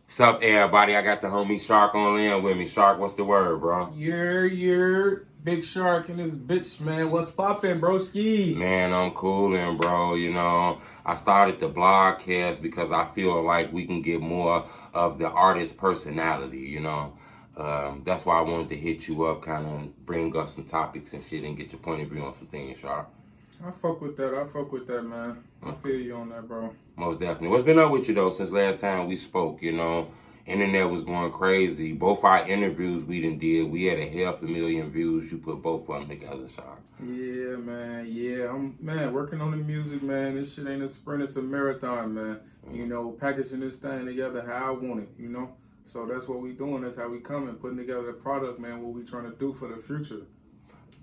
What's up, everybody? I got the homie Shark on land with me. Shark, what's the word, bro? You're Big Shark and this bitch, man. What's poppin', broski? Man, I'm coolin', bro. You know, I started the BLOGCAST because I feel like we can get more of the artist personality, you know. That's why I wanted to hit you up, kind of bring us some topics and shit and get your point of view on some things, Shark. I fuck with that, man. I feel you on that, bro. Most definitely. What's been up with you, though, since last time we spoke, you know? Internet was going crazy. Both our interviews we done did, we had 500,000 views. You put both of them together, Shark. Yeah, man. Yeah, I'm working on the music, man. This shit ain't a sprint, it's a marathon, man. You know, packaging this thing together how I want it, you know? So that's what we doing. That's how we coming, putting together the product, man, what we trying to do for the future.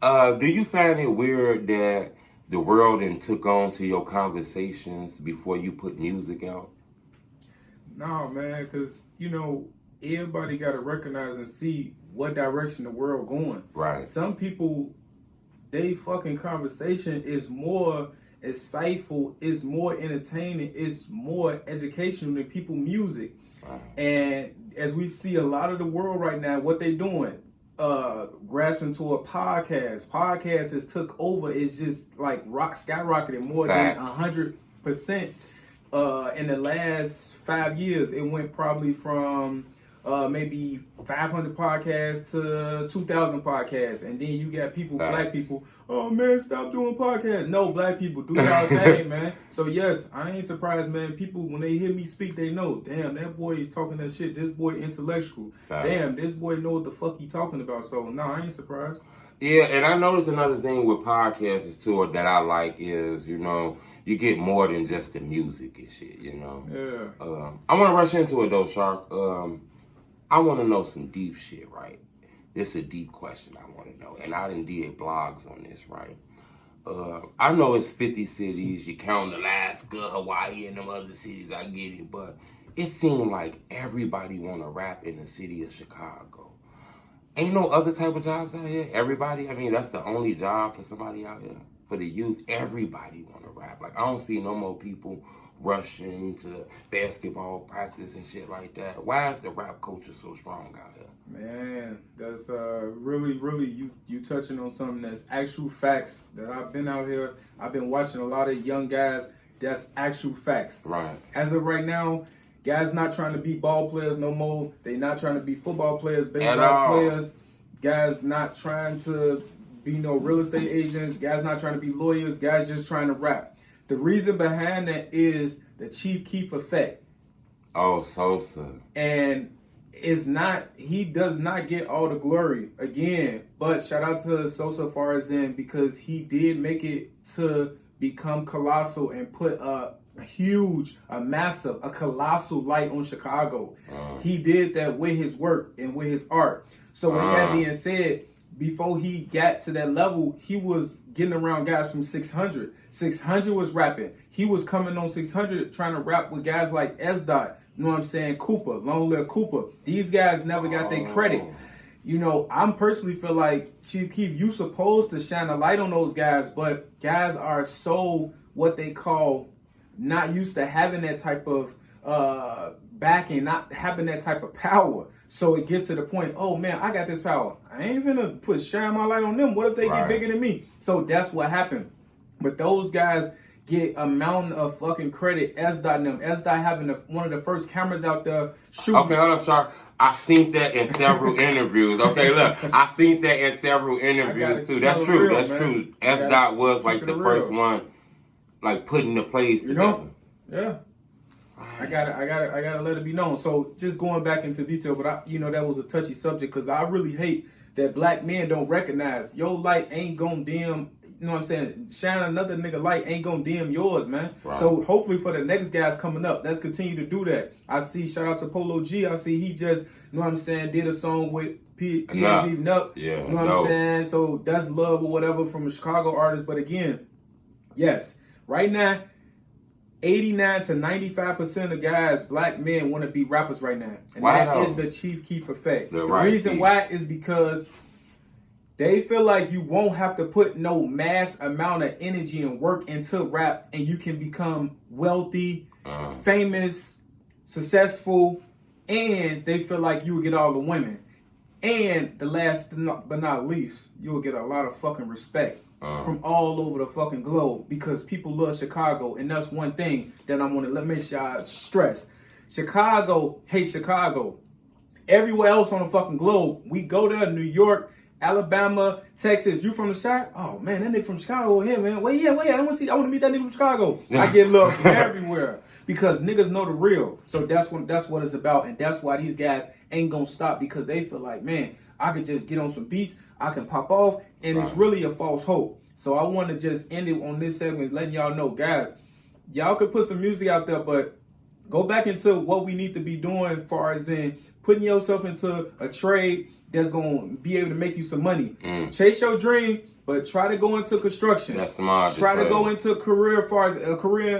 Do you find it weird that the world then took on to your conversations before you put music out? No, man, because, you know, everybody got to recognize and see what direction the world going. Right. Some people, they fucking conversation is more insightful, is more entertaining, is more educational than people music. Right. And as we see a lot of the world right now, what they doing, grasping to a podcast. Podcast has took over. It's just like skyrocketed more than 100%. In the last 5 years, it went probably from maybe 500 podcasts to 2,000 podcasts. And then you got people, black people, oh man, stop doing podcasts. No, black people, do y'all thing, man. So yes, I ain't surprised, man. People, when they hear me speak, they know, damn, that boy is talking that shit. This boy intellectual. Damn, this boy know what the fuck he talking about. So no, I ain't surprised. Yeah, and I noticed another thing with podcasts too that I like is, you know, you get more than just the music and shit, you know. Yeah. I want to rush into it though, Shark. I want to know some deep shit, right? This is a deep question I want to know. And I done did blogs on this, right? I know it's 50 cities. You count Alaska, Hawaii, and them other cities. I get it. But it seemed like everybody want to rap in the city of Chicago. Ain't no other type of jobs out here. Everybody, I mean, that's the only job for somebody out here. For the youth, everybody want to rap. Like, I don't see no more people rushing to basketball practice and shit like that. Why is the rap culture so strong out here? Man, that's really you touching on something that's actual facts. That I've been out here, I've been watching a lot of young guys. That's actual facts. Right. As of right now, guys not trying to be ball players no more. They not trying to be football players, baseball players. Guys not trying to be no real estate agents. Guys not trying to be lawyers. Guys just trying to rap. The reason behind that is the ChiefKeef effect. Oh, Sosa. And it's not, he does not get all the glory again. But shout out to Sosa far as in, because he did make it to become colossal and put a massive, colossal light on Chicago. He did that with his work and with his art. So with that being said, before he got to that level, he was getting around guys from 600. 600 was rapping. He was coming on 600 trying to rap with guys like Edai. You know what I'm saying? Cooper, Long Live Cooper. These guys never got their credit. You know, I'm personally feel like, ChiefKeef, you supposed to shine a light on those guys, but guys are so, what they call, not used to having that type of backing, not having that type of power. So it gets to the point, oh man, I got this power. I ain't gonna shine my light on them. What if they get bigger than me? So that's what happened. But those guys get a mountain of fucking credit. Edai and them. Edai having one of the first cameras out there shooting. Okay, hold up, Shark. I seen that in several interviews. Okay, look, I seen that in several interviews too. That's true. That's true. Edai was like the first one, like putting the plays together. You know? Yeah. I gotta let it be known. So just going back into detail, but that was a touchy subject because I really hate that black men don't recognize your light ain't gonna dim. You know what I'm saying? Shine another nigga light ain't gonna dim yours, man. Right. So hopefully for the next guys coming up, let's continue to do that. I see, shout out to Polo G. I see he just, you know what I'm saying, did a song with PNG Nup. Yeah, you know what I'm saying? So that's love or whatever from a Chicago artist. But again, yes, right now, 89 to 95% of guys, black men, want to be rappers right now. And that is the ChiefKeef effect. The reason why is because they feel like you won't have to put no mass amount of energy and work into rap and you can become wealthy, famous, successful, and they feel like you will get all the women. And the last but not least, you will get a lot of fucking respect from all over the fucking globe because people love Chicago. And that's one thing that I want to make sure I stress. Chicago hates Chicago. Everywhere else on the fucking globe, we go there, New York, Alabama, Texas. You from the side? Oh man, that nigga from Chicago here, man. Wait, I want to meet that nigga from Chicago. I get love from everywhere because niggas know the real. So that's what it's about, and that's why these guys ain't gonna stop because they feel like, man, I could just get on some beats, I can pop off, and it's really a false hope. So I want to just end it on this segment, letting y'all know, guys, y'all could put some music out there, but go back into what we need to be doing as far as in putting yourself into a trade that's going to be able to make you some money. Chase your dream, but try to go into construction. That's smart. Try to go into a career as far as a career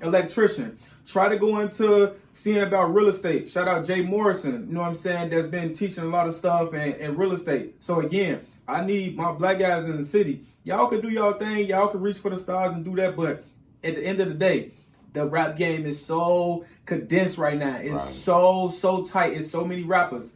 electrician. Try to go into seeing about real estate. Shout out Jay Morrison, you know what I'm saying, that's been teaching a lot of stuff in real estate. So again, I need my black guys in the city. Y'all can do y'all thing. Y'all can reach for the stars and do that. But at the end of the day, the rap game is so condensed right now. It's so tight. It's so many rappers.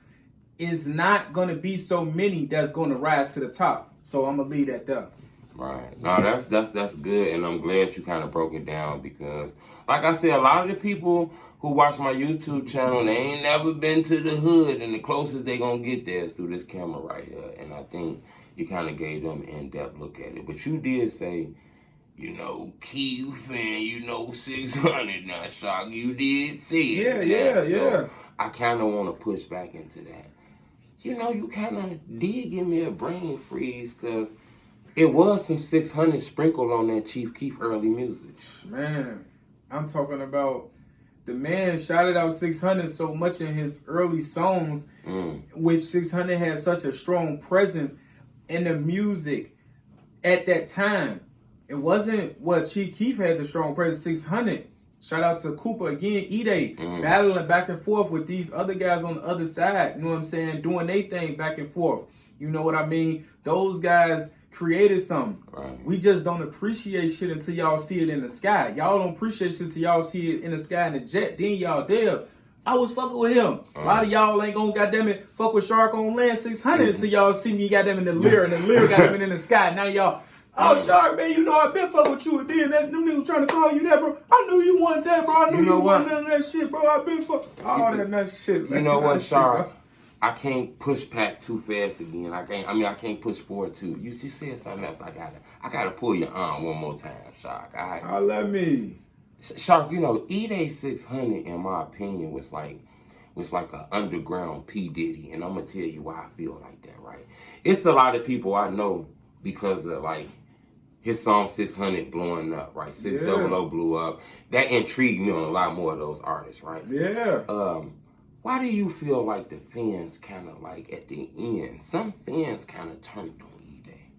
It's not going to be so many that's going to rise to the top. So I'm going to leave that there. Right. No, that's good. And I'm glad you kind of broke it down because, like I said, a lot of the people who watch my YouTube channel, they ain't never been to the hood. And the closest they going to get there is through this camera right here. And I think you kind of gave them an in-depth look at it. But you did say, you know, Keef and, you know, 600 now, Shark. You did see it. Yeah. So I kind of want to push back into that. You know, you kind of did give me a brain freeze because it was some 600 sprinkled on that ChiefKeef early music. Man, I'm talking about the man shouted out 600 so much in his early songs, which 600 had such a strong presence in the music at that time. It wasn't what ChiefKeef had the strong presence. 600. Shout out to Cooper again, Edai, battling back and forth with these other guys on the other side. You know what I'm saying? Doing their thing back and forth. You know what I mean? Those guys created something. Right. We just don't appreciate shit until y'all see it in the sky. Y'all don't appreciate shit until y'all see it in the sky in the jet. Then y'all there. I was fucking with him. A lot of y'all ain't gonna goddamn it fuck with SharkOnLand600 until y'all see me goddamn in the lyre and the lyre goddamn in the sky. Now y'all. Oh, Shark, man, you know I been fucking with you. And then them niggas trying to call you that, bro. I knew you wanted that, bro. I knew you wanted none of that shit, bro. I been fucking all that shit, man. You know what, Shark? I can't push back too fast again. I can't push forward too. You just said something else. I gotta pull your arm one more time, Shark. All right. Let me. Shark, you know, Edai 600, in my opinion, was like an underground P. Diddy. And I'm gonna tell you why I feel like that, right? It's a lot of people I know because of like his song 600 blowing up, right? 600 blew up. That intrigued me on a lot more of those artists, right? Yeah. Why do you feel like the fans kind of like at the end, some fans kind of turned on Edai?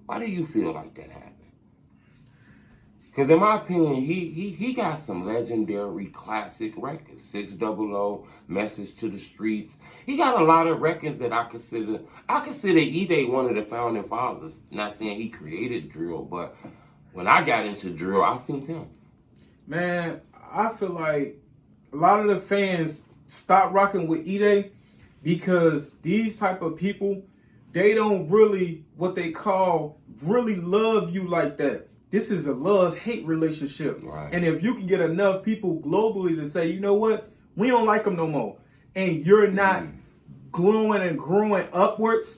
Why do you feel like that happened? Because in my opinion, he got some legendary classic records. 600, Message to the Streets. He got a lot of records that I consider Edai one of the founding fathers. Not saying he created drill, but when I got into drill, I seen him. Man, I feel like a lot of the fans stopped rocking with Edai because these type of people, they don't really, what they call, really love you like that. This is a love-hate relationship. Right. And if you can get enough people globally to say, you know what, we don't like them no more, and you're not glowing and growing upwards,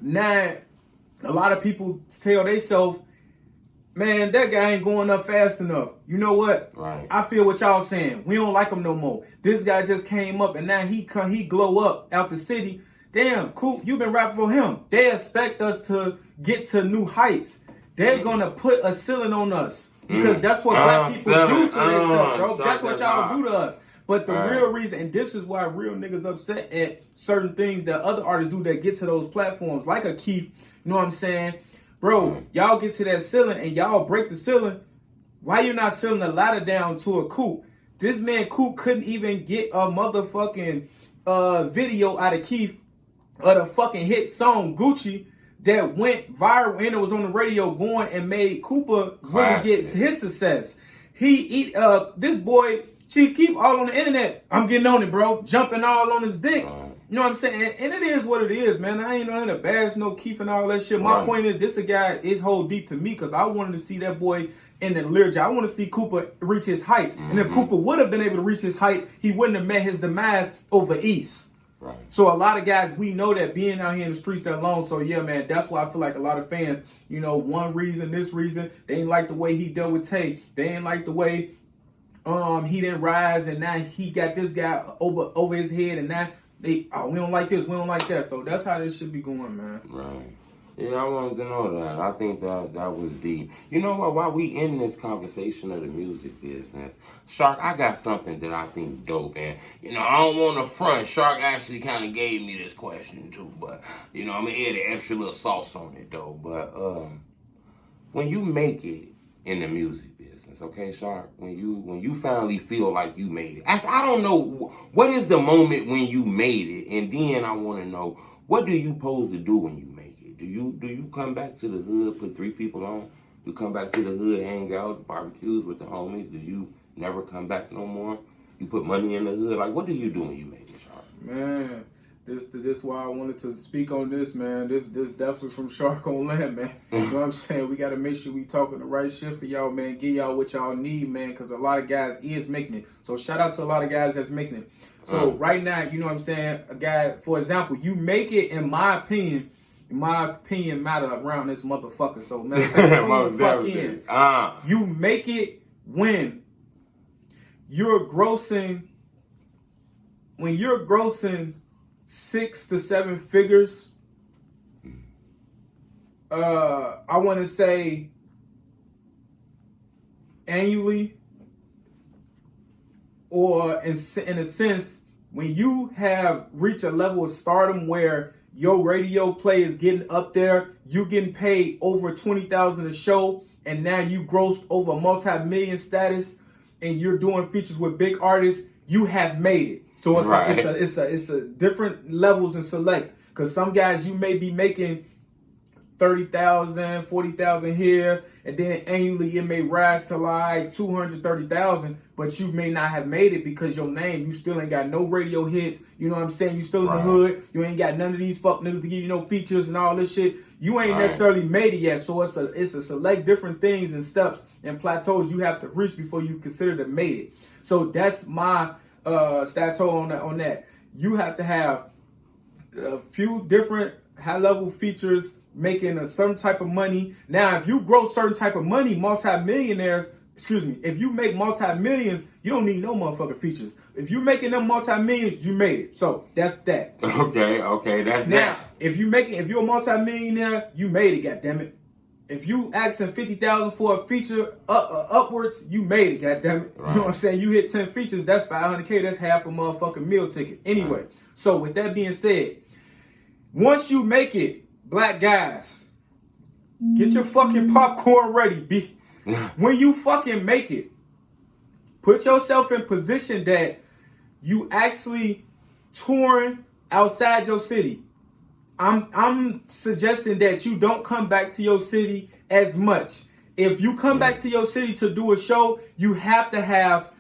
now a lot of people tell themselves, man, that guy ain't going up fast enough. You know what? Right. I feel what y'all saying. We don't like him no more. This guy just came up, and now he glow up out the city. Damn, Coop, you've been rapping for him. They expect us to get to new heights. They're gonna put a ceiling on us because that's what black people do to themselves, bro. That's what y'all do to us. But the real reason, and this is why real niggas upset at certain things that other artists do that get to those platforms, like a Keef, you know what I'm saying? Bro, y'all get to that ceiling and y'all break the ceiling. Why you not sealing the ladder down to a Coop? This man Coop couldn't even get a motherfucking video out of Keef of the fucking hit song Gucci that went viral and it was on the radio going and made Cooper really get his success. This boy ChiefKeef all on the internet. I'm getting on it, bro. Jumping all on his dick. You know what I'm saying? And it is what it is, man. I ain't on the bash, no Keef and all that shit. My point is, this a guy is hold deep to me because I wanted to see that boy in the lyric. I want to see Cooper reach his heights. And if Cooper would have been able to reach his heights, he wouldn't have met his demise over East. Right. So a lot of guys, we know that being out here in the streets that long. So yeah, man, that's why I feel like a lot of fans, you know, one reason, this reason, they ain't like the way he dealt with Tay. They ain't like the way he didn't rise, and now he got this guy over his head, and now we don't like this, we don't like that. So that's how this should be going, man. Right. Yeah, I wanted to know that. I think that was deep. You know what? While we in this conversation of the music business, Shark, I got something that I think dope. And, you know, I don't want to front. Shark actually kind of gave me this question, too. But, you know, I'm going to add an extra little sauce on it, though. But when you make it in the music business, okay, Shark? When you finally feel like you made it. Actually, I don't know. What is the moment when you made it? And then I want to know, what do you supposed to do when you make it? Do you come back to the hood, put 3 people on? You come back to the hood, hang out, barbecues with the homies? Do you never come back no more? You put money in the hood? Like, what do you do when you make it, Shark? Man, this why I wanted to speak on this, man. This definitely from Shark on Land, man. You know what I'm saying? We got to make sure we talking the right shit for y'all, man. Give y'all what y'all need, man, because a lot of guys is making it. So shout out to a lot of guys that's making it. So right now, you know what I'm saying? A guy, for example, you make it, in my opinion, matter around this motherfucker. So, man, fuck in. You make it when you're grossing 6 to 7 figures. I want to say annually, or in a sense, when you have reached a level of stardom where your radio play is getting up there, you getting paid over $20,000 a show, and now you grossed over multi-million status, and you're doing features with big artists, you have made it. So it's a different levels and select, because some guys you may be making 30,000, 40,000 here, and then annually it may rise to like 230,000, but you may not have made it because your name, you still ain't got no radio hits. You know what I'm saying? You still in the hood. You ain't got none of these fuck niggas to give you no features and all this shit. You ain't necessarily made it yet. So it's a select different things and steps and plateaus you have to reach before you consider to made it. So that's my status on that. You have to have a few different high level features making a certain type of money. Now, if you grow certain type of money, if you make multi-millions, you don't need no motherfucking features. If you making them multi-millions, you made it. So that's that. Okay, that's now, that. If you're a multi-millionaire, you made it, goddammit. If you asking 50,000 for a feature upwards, you made it, goddammit. You know what I'm saying? You hit 10 features, that's $500K, that's half a motherfucking meal ticket. Anyway, so with that being said, once you make it, black guys, get your fucking popcorn ready, B. When you fucking make it, put yourself in position that you actually touring outside your city. I'm suggesting that you don't come back to your city as much. If you come back to your city to do a show, you have to have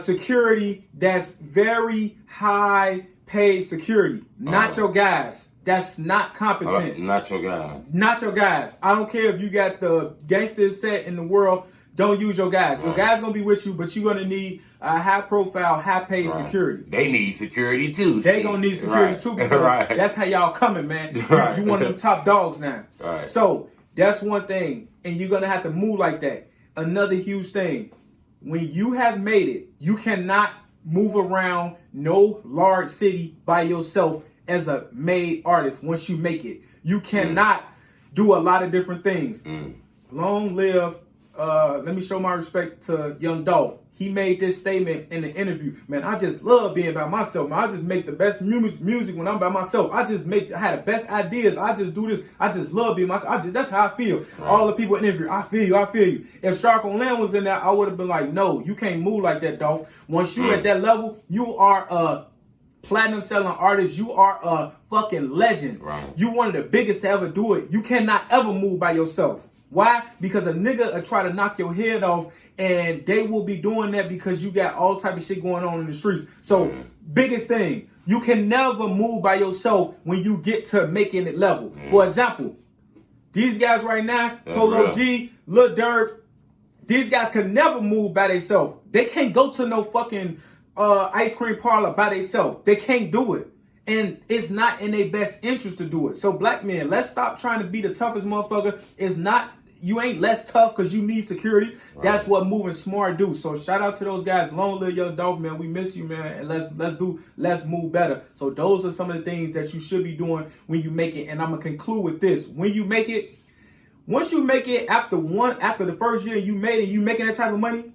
security that's very high paid security, not your guys. That's not competent. Not your guys. Not your guys. I don't care if you got the gangsters set in the world. Don't use your guys. Your guys gonna be with you, but you're gonna need a high profile, high paid security. They need security too. They gonna need security too, because that's how y'all coming, man. You one of them top dogs now. So that's one thing, and you're gonna have to move like that. Another huge thing, when you have made it, you cannot move around no large city by yourself as a made artist. Once you make it, you cannot do a lot of different things. Long live, let me show my respect to Young Dolph. He made this statement in the interview. Man, I just love being by myself. Man, I just make the best music when I'm by myself. I had the best ideas. I just do this. I just love being myself. That's how I feel. All the people in the interview, I feel you. If SharkOnLand was in there, I would have been like, no, you can't move like that, Dolph. Once you at that level, you are a platinum selling artist. You are a fucking legend. You one of the biggest to ever do it. You cannot ever move by yourself. Why? Because a nigga will try to knock your head off, and they will be doing that because you got all type of shit going on in the streets. So, biggest thing, you can never move by yourself when you get to making it level. For example, these guys right now, Polo G, Lil Durk, these guys can never move by themselves. They can't go to no fucking ice cream parlor by themselves. They can't do it. And it's not in their best interest to do it. So black men, let's stop trying to be the toughest motherfucker. It's not, you ain't less tough because you need security. Right. That's what moving smart do. So shout out to those guys. Long live Young Dolph, man. We miss you, man. And let's move better. So those are some of the things that you should be doing when you make it. And I'm gonna conclude with this. When you make it, once you make it after the first year you made it, you making that type of money,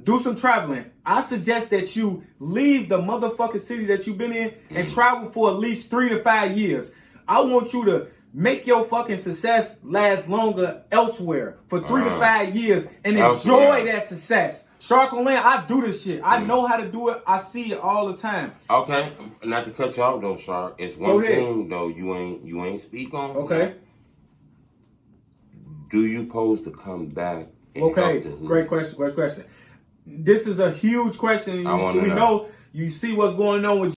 do some traveling. I suggest that you leave the motherfucking city that you've been in and travel for at least 3 to 5 years. I want you to make your fucking success last longer elsewhere for 3 to 5 years and enjoy that success. Shark on Land, I do this shit. I know how to do it. I see it all the time. Okay, not to cut you off though, Shark. It's one thing though you ain't speak on. Okay. Do you pose to come back? Okay, great question. This is a huge question. We know you see what's going on with